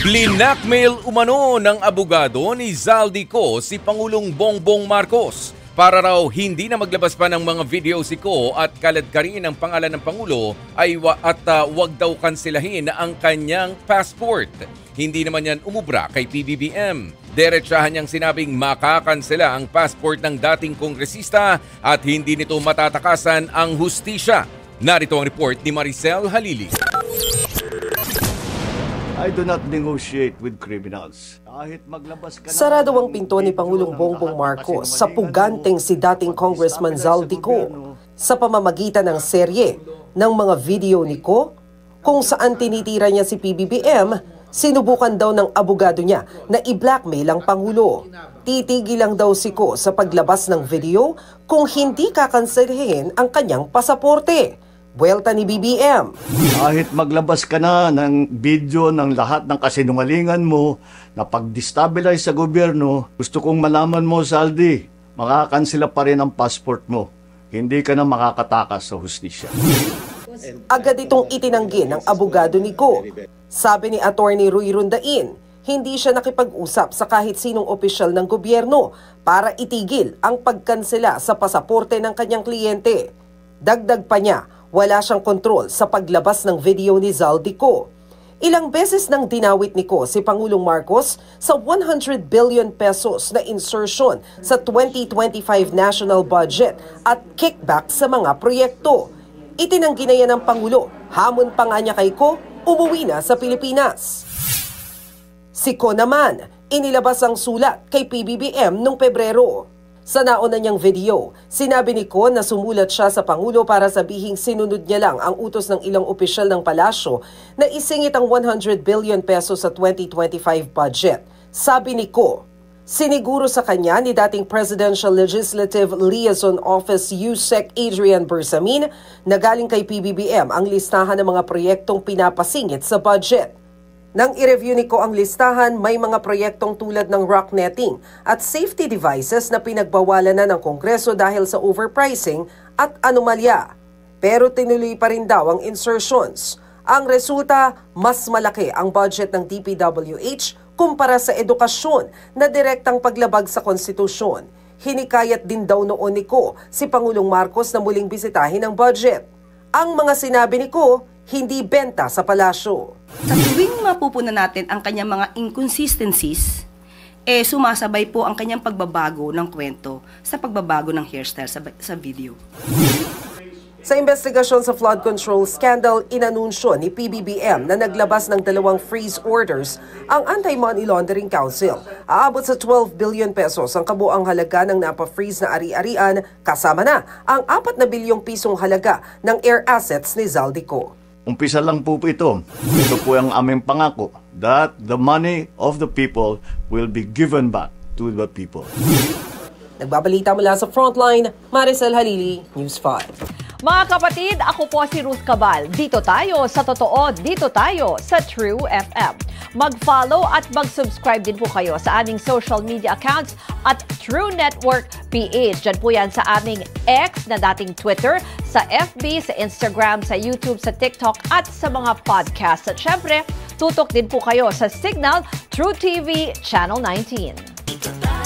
Blinakmail umano ng abogado ni Zaldico si Pangulong Bongbong Marcos para raw hindi na maglabas pa ng mga video si Ko at kaladkarin ang pangalan ng Pangulo wag daw kansilahin ang kanyang passport. Hindi naman yan umubra kay PBBM. Diretsahan niyang sinabing makakansela ang passport ng dating kongresista at hindi nito matatakasan ang hustisya. Narito ang report ni Maricel Halili. I do not negotiate with criminals. Sarado ang pinto ni Pangulong Bongbong Marcos sa puganteng si dating Congressman Zaldico sa pamamagitan ng serye ng mga video ni Ko kung saan tinitira niya si PBBM. Sinubukan daw ng abogado niya na i-blackmail ang Pangulo. Titigil lang daw si Ko sa paglabas ng video kung hindi kakanselhin ang kanyang pasaporte. Buwelta ni BBM. Kahit maglabas ka na ng video ng lahat ng kasinungalingan mo na pag-destabilize sa gobyerno, gusto kong malaman mo, Zaldi, makakansela pa rin ang passport mo. Hindi ka na makakatakas sa hustisya. Agad itong itinanggi ng abogado ni Ko. Sabi ni Attorney Ruy Rundain, hindi siya nakipag-usap sa kahit sinong opisyal ng gobyerno para itigil ang pagkansela sa pasaporte ng kanyang kliyente. Dagdag pa niya, wala siyang kontrol sa paglabas ng video ni Zaldico. Ilang beses nang dinawit ni Ko si Pangulong Marcos sa 100 billion pesos na insertion sa 2025 national budget at kickback sa mga proyekto. Itinanggi na yan ng Pangulo. Hamon pa nga niya kay Ko, umuwi na sa Pilipinas. Si Ko naman, inilabas ang sulat kay PBBM noong Pebrero. Sa nauna niyang video, sinabi ni Ko na sumulat siya sa Pangulo para sabihing sinunod niya lang ang utos ng ilang opisyal ng palasyo na isingit ang 100 billion pesos sa 2025 budget. Sabi ni Ko, siniguro sa kanya ni dating Presidential Legislative Liaison Office USEC Adrian Bersamin na galing kay PBBM ang listahan ng mga proyektong pinapasingit sa budget. Nang i-review ni Ko ang listahan, may mga proyektong tulad ng rock netting at safety devices na pinagbawalan na ng Kongreso dahil sa overpricing at anomalya. Pero tinuloy pa rin daw ang insertions. Ang resulta, mas malaki ang budget ng DPWH kumpara sa edukasyon na direktang paglabag sa konstitusyon. Hinikayat din daw noon ni Ko si Pangulong Marcos na muling bisitahin ang budget. Ang mga sinabi ni Ko, hindi benta sa palasyo. Sa tuwing mapupunan natin ang kanyang mga inconsistencies, sumasabay po ang kanyang pagbabago ng kwento sa pagbabago ng hairstyle sa video. Sa investigasyon sa flood control scandal, inanunsyo ni PBBM na naglabas ng 2 freeze orders ang Anti-Money Laundering Council. Aabot sa 12 billion pesos ang kabuang halaga ng napa-freeze na ari-arian, kasama na ang 4 na bilyong pisong halaga ng air assets ni Zaldico. Umpisa lang po ito. Ito po ang aming pangako that the money of the people will be given back to the people. Nagbabalita mula sa Frontline, Maricel Halili, News 5. Mga kapatid, ako po si Ruth Cabal. Dito tayo sa totoo, dito tayo sa True FM. Mag-follow at mag-subscribe din po kayo sa aming social media accounts at True Network PH. Diyan po yan sa aming X na dating Twitter, sa FB, sa Instagram, sa YouTube, sa TikTok at sa mga podcast. At syempre, tutok din po kayo sa Signal True TV Channel 19.